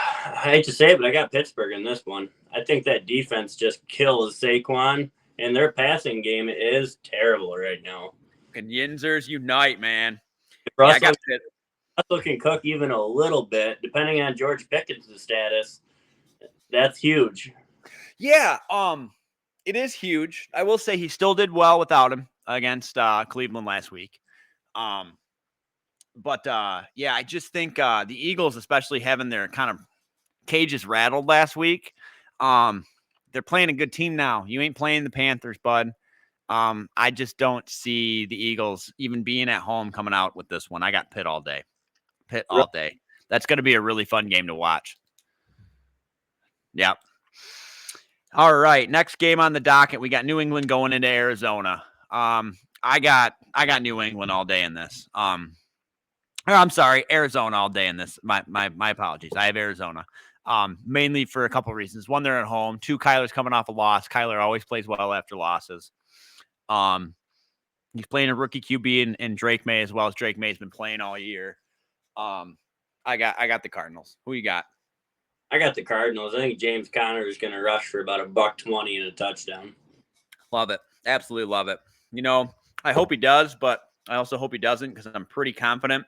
hate to say it, but I got Pittsburgh in this one. I think that defense just kills Saquon, and their passing game is terrible right now. And Yinzers unite, man. If Yeah, I Russell, got Pitt. Russell can cook even a little bit, depending on George Pickens' status, that's huge. Yeah, it is huge. I will say he still did well without him against Cleveland last week. But yeah, I just think the Eagles, especially having their kind of cages rattled last week, they're playing a good team now. You ain't playing the Panthers, bud. I just don't see the Eagles even being at home coming out with this one. I got Pitt all day. Pitt all day. That's going to be a really fun game to watch. Yep. All right, next game on the docket, we got New England going into Arizona. I got New England all day in this. I'm sorry, Arizona all day in this. My apologies. I have Arizona. Mainly for a couple of reasons. One, they're at home. Two, Kyler's coming off a loss. Kyler always plays well after losses. He's playing a rookie QB in Drake May as well as Drake May's been playing all year. I got the Cardinals. Who you got? I got the Cardinals. I think James Conner is going to rush for about $120 and a touchdown. Love it. Absolutely love it. You know, I hope he does, but I also hope he doesn't because I'm pretty confident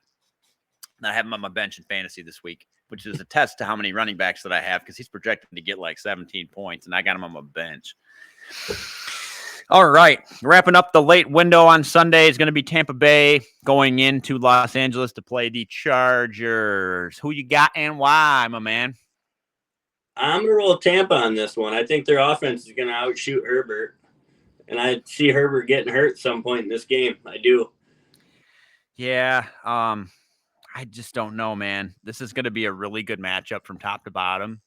that I have him on my bench in fantasy this week, which is a test to how many running backs that I have because he's projected to get like 17 points, and I got him on my bench. All right. Wrapping up the late window on Sunday is going to be Tampa Bay going into Los Angeles to play the Chargers. Who you got and why, my man? I'm going to roll Tampa on this one. I think their offense is going to outshoot Herbert. And I see Herbert getting hurt at some point in this game. I do. Yeah. I just don't know, man. This is going to be a really good matchup from top to bottom.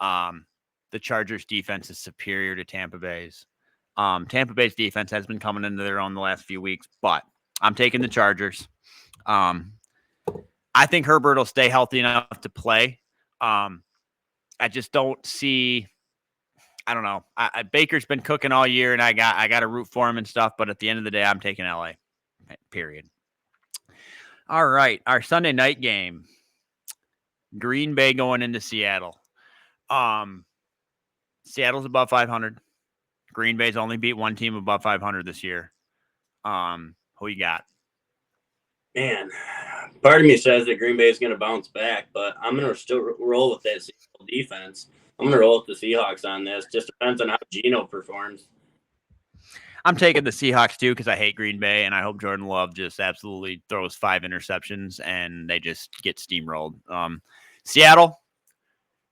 The Chargers defense is superior to Tampa Bay's. Tampa Bay's defense has been coming into their own the last few weeks, but I'm taking the Chargers. I think Herbert will stay healthy enough to play. I just don't see. I don't know. Baker's been cooking all year, and I got to root for him and stuff. But at the end of the day, I'm taking LA. Period. All right, our Sunday night game. Green Bay going into Seattle. Seattle's above 500. Green Bay's only beat one team above 500 this year. Who you got? Man, part of me says that Green Bay is going to bounce back, but I'm going to still roll with that Seattle defense. I'm going to roll with the Seahawks on this. Just depends on how Geno performs. I'm taking the Seahawks too because I hate Green Bay, and I hope Jordan Love just absolutely throws 5 interceptions and they just get steamrolled. Seattle,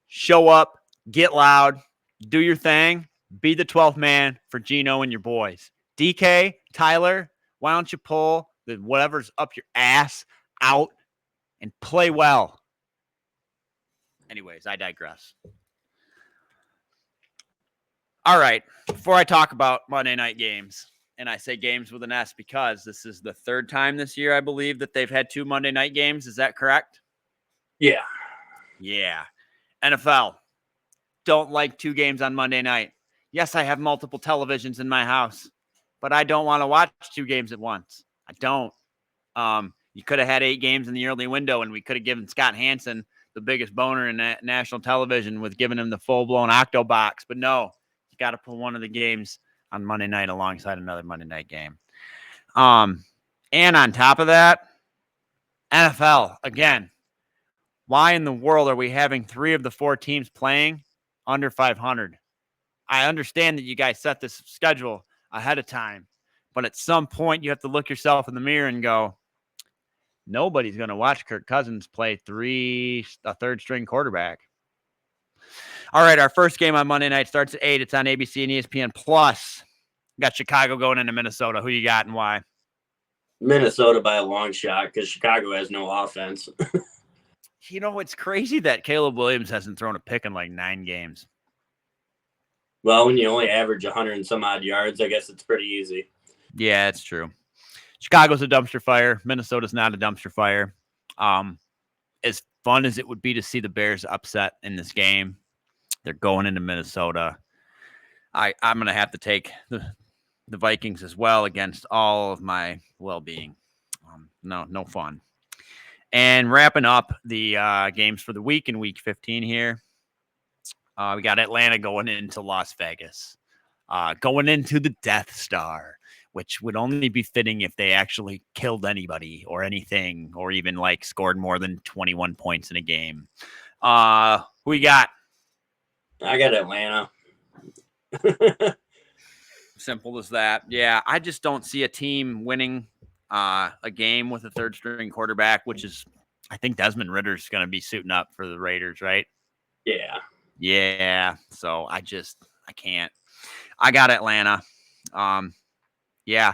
show up, get loud, do your thing, be the 12th man for Geno and your boys. DK, Tyler, why don't you pull the whatever's up your ass out and play well? Anyways, I digress. All right, before I talk about Monday night games, and I say games with an S because this is the third time this year, I believe, that they've had 2 Monday night games. Is that correct? Yeah. Yeah. NFL, don't like 2 games on Monday night. Yes, I have multiple televisions in my house, but I don't want to watch 2 games at once. I don't. You could have had 8 games in the early window, and we could have given Scott Hansen the biggest boner in national television with giving him the full-blown Octo box, but no. Got to put one of the games on Monday night alongside another Monday night game. And on top of that, NFL, again, why in the world are we having 3 of the 4 teams playing under 500? I understand that you guys set this schedule ahead of time, but at some point you have to look yourself in the mirror and go, nobody's going to watch Kirk Cousins play a third-string quarterback. All right, our first game on Monday night starts at 8. It's on ABC and ESPN Plus. Got Chicago going into Minnesota. Who you got and why? Minnesota by a long shot because Chicago has no offense. You know, it's crazy that Caleb Williams hasn't thrown a pick in like 9 games. Well, when you only average 100 and some odd yards, I guess it's pretty easy. Yeah, it's true. Chicago's a dumpster fire. Minnesota's not a dumpster fire. As fun as it would be to see the Bears upset in this game, they're going into Minnesota. I'm going to have to take the Vikings as well against all of my well-being. No fun. And wrapping up the games for the week in week 15 here, we got Atlanta going into Las Vegas, going into the Death Star. which would only be fitting if they actually killed anybody or anything, or even like scored more than 21 points in a game. Who you got? I got Atlanta. Simple as that. Yeah, I just don't see a team winning a game with a third string quarterback, which is, I think Desmond Ritter's going to be suiting up for the Raiders, right? Yeah. Yeah. So I can't. I got Atlanta. Yeah.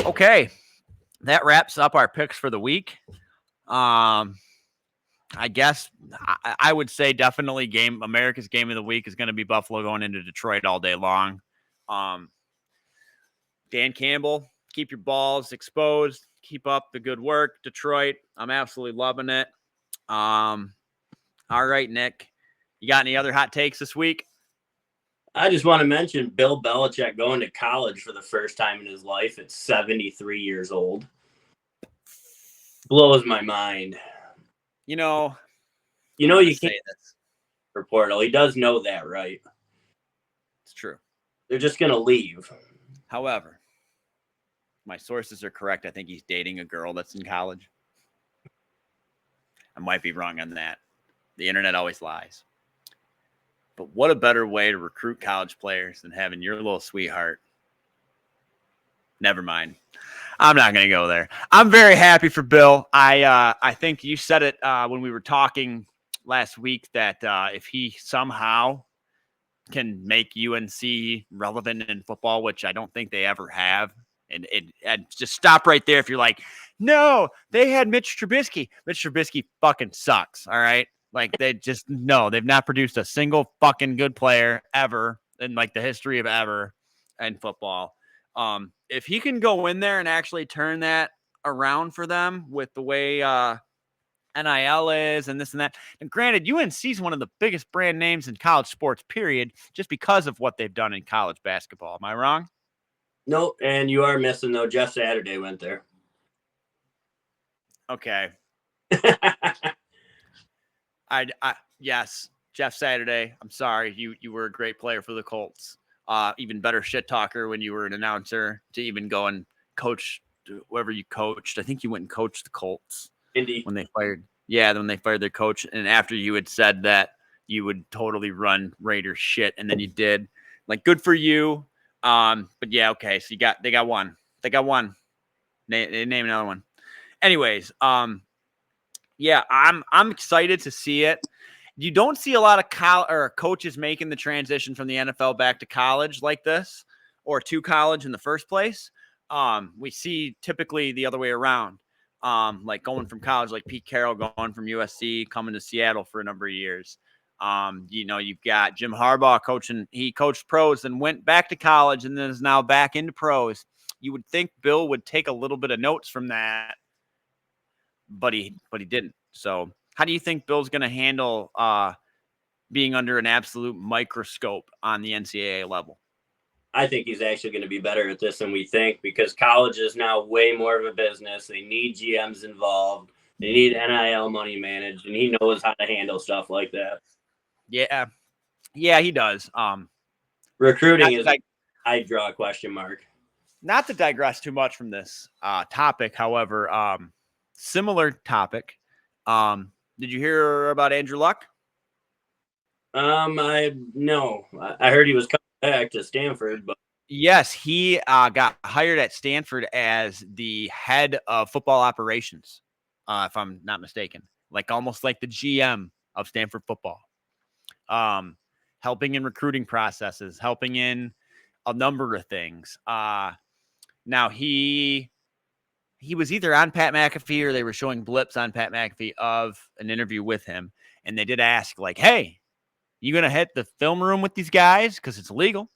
Okay. That wraps up our picks for the week. I guess I would say definitely America's game of the week is going to be Buffalo going into Detroit all day long. Dan Campbell, keep your balls exposed. Keep up the good work, Detroit. I'm absolutely loving it. All right, Nick. You got any other hot takes this week? I just want to mention Bill Belichick going to college for the first time in his life at 73 years old. Blows my mind. You know you can't say this for Portal. He does know that, right? It's true. They're just going to leave. However, my sources are correct. I think he's dating a girl that's in college. I might be wrong on that. The internet always lies. But what a better way to recruit college players than having your little sweetheart. Never mind. I'm not going to go there. I'm very happy for Bill. I think you said it when we were talking last week that if he somehow can make UNC relevant in football, which I don't think they ever have, and just stop right there if you're like, no, they had Mitch Trubisky. Mitch Trubisky fucking sucks, all right? Like, they've not produced a single fucking good player ever in, like, the history of ever in football. If he can go in there and actually turn that around for them with the way NIL is and this and that. And granted, UNC is one of the biggest brand names in college sports, period, just because of what they've done in college basketball. Am I wrong? Nope. And you are missing, though. Jeff Saturday went there. Okay. Yes, Jeff Saturday. I'm sorry. You were a great player for the Colts. Even better shit talker when you were an announcer to even go and coach whoever you coached. I think you went and coached the Colts. Indeed. When they fired their coach, and after you had said that you would totally run Raiders shit, and then you did. Like, good for you. But yeah, okay. So they got one. They name another one. Anyways, yeah, I'm excited to see it. You don't see a lot of coaches making the transition from the NFL back to college like this, or to college in the first place. We see typically the other way around. Like going from college, like Pete Carroll going from USC, coming to Seattle for a number of years. You've got Jim Harbaugh coaching. He coached pros and went back to college and then is now back into pros. You would think Bill would take a little bit of notes from that, but he didn't. So how do you think Bill's going to handle being under an absolute microscope on the NCAA level? I think he's actually going to be better at this than we think, because college is now way more of a business. They need GMs involved. They need NIL money managed, and he knows how to handle stuff like that. Yeah. Yeah, he does. Recruiting is, I draw a question mark. Not to digress too much from this topic, however, similar topic. Did you hear about Andrew Luck? I heard he was coming back to Stanford, but yes, he got hired at Stanford as the head of football operations, if I'm not mistaken, like almost like the GM of Stanford football, helping in recruiting processes, helping in a number of things. Now he was either on Pat McAfee or they were showing blips on Pat McAfee of an interview with him, and they did ask, like, "Hey, you gonna hit the film room with these guys because it's illegal?"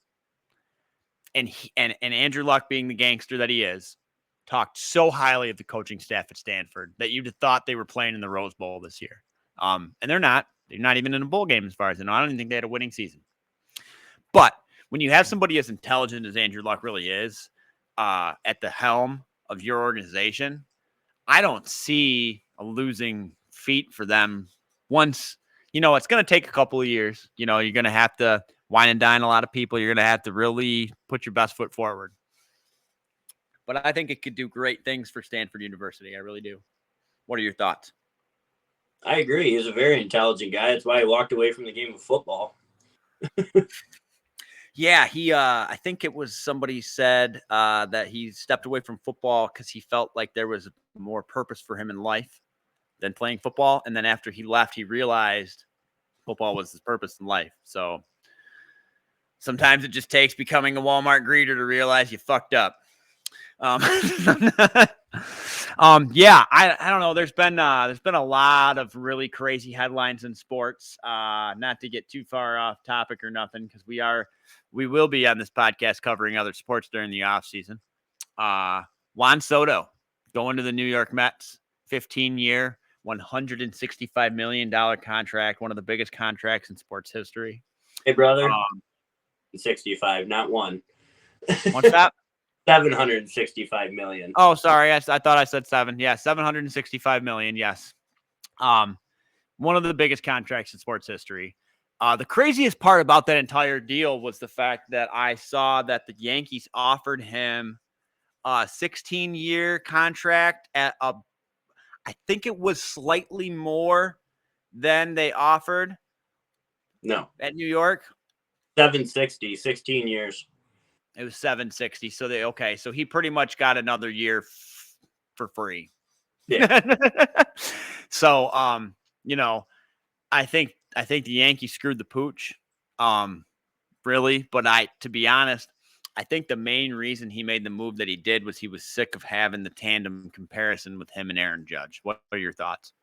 And Andrew Luck, being the gangster that he is, talked so highly of the coaching staff at Stanford that you'd have thought they were playing in the Rose Bowl this year. And they're not. They're not even in a bowl game as far as I know. I don't even think they had a winning season. But when you have somebody as intelligent as Andrew Luck really is at the helm of your organization, I don't see a losing feat for them once. It's going to take a couple of years. You're going to have to wine and dine a lot of people. You're going to have to really put your best foot forward. but I think it could do great things for Stanford University. I really do. What are your thoughts? I agree. He's a very intelligent guy. That's why he walked away from the game of football. Yeah, I think it was somebody said that he stepped away from football because he felt like there was more purpose for him in life than playing football. And then after he left, he realized football was his purpose in life. So sometimes it just takes becoming a Walmart greeter to realize you fucked up. Yeah, I don't know. There's been a lot of really crazy headlines in sports. Not to get too far off topic or nothing, because we will be on this podcast covering other sports during the off season. Juan Soto going to the New York Mets, 15-year, $165 million contract, one of the biggest contracts in sports history. Hey, brother, 65, not one. What's that? 765 million. Oh, sorry. I thought I said 7. Yeah, 765 million. Yes. One of the biggest contracts in sports history. The craziest part about that entire deal was the fact that I saw that the Yankees offered him a 16-year contract at I think it was slightly more than they offered. No. At New York. 760, 16 years. It was 760. So he pretty much got another year for free. Yeah. So, I think the Yankees screwed the pooch. Really, but to be honest, I think the main reason he made the move that he did was he was sick of having the tandem comparison with him and Aaron Judge. What are your thoughts?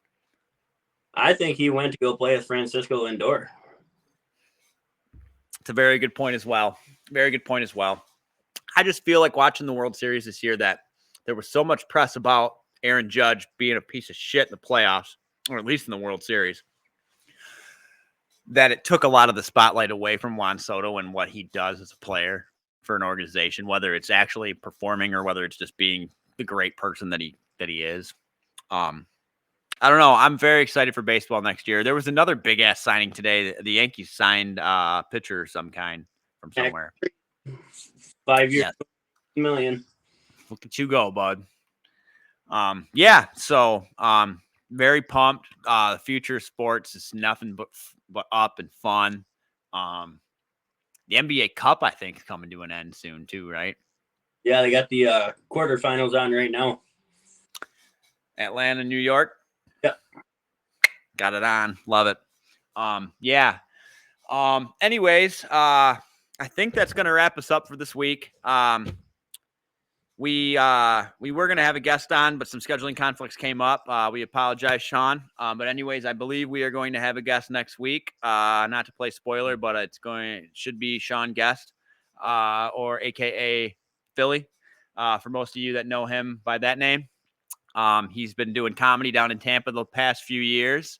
I think he went to go play with Francisco Lindor. It's a very good point as well. Very good point as well. I just feel like watching the World Series this year that there was so much press about Aaron Judge being a piece of shit in the playoffs, or at least in the World Series, that it took a lot of the spotlight away from Juan Soto and what he does as a player for an organization, whether it's actually performing or whether it's just being the great person that he is. I don't know. I'm very excited for baseball next year. There was another big ass signing today. The Yankees signed a pitcher of some kind from somewhere. 5 years, $1 million. Look at you go, bud. Yeah. So, very pumped. The future of sports is nothing but up and fun. The NBA Cup, I think, is coming to an end soon too, right? Yeah, they got the quarterfinals on right now. Atlanta, New York. Yep. Got it on. Love it. Yeah. Anyways, I think that's going to wrap us up for this week. We were going to have a guest on, but some scheduling conflicts came up. We apologize, Sean. But anyways, I believe we are going to have a guest next week. Not to play spoiler, but it should be Sean Guest, or AKA Philly. For most of you that know him by that name. He's been doing comedy down in Tampa the past few years.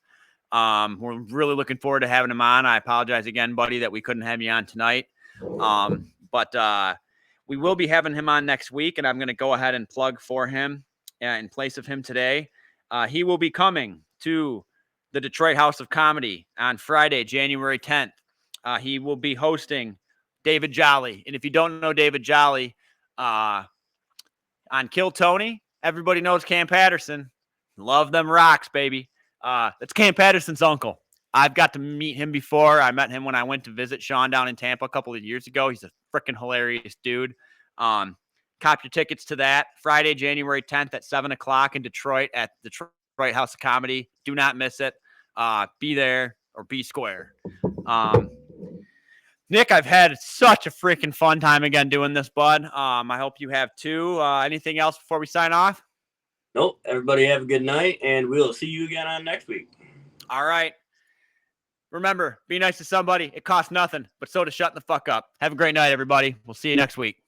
We're really looking forward to having him on. I apologize again, buddy, that we couldn't have you on tonight. But we will be having him on next week, and I'm going to go ahead and plug for him in place of him today. He will be coming to the Detroit House of Comedy on Friday, January 10th. He will be hosting David Jolly. And if you don't know David Jolly, on Kill Tony, everybody knows Cam Patterson. Love them rocks, baby. That's Cam Patterson's uncle. I've got to meet him before. I met him when I went to visit Sean down in Tampa a couple of years ago. He's a freaking hilarious dude. Cop your tickets to that Friday, January 10th at 7 o'clock in Detroit at the Detroit House of Comedy. Do not miss it. Be there or be square. Nick, I've had such a freaking fun time again doing this, bud. I hope you have too. Anything else before we sign off? Nope. Everybody have a good night, and we'll see you again on next week. All right. Remember, be nice to somebody. It costs nothing, but so to shut the fuck up. Have a great night, everybody. We'll see you next week.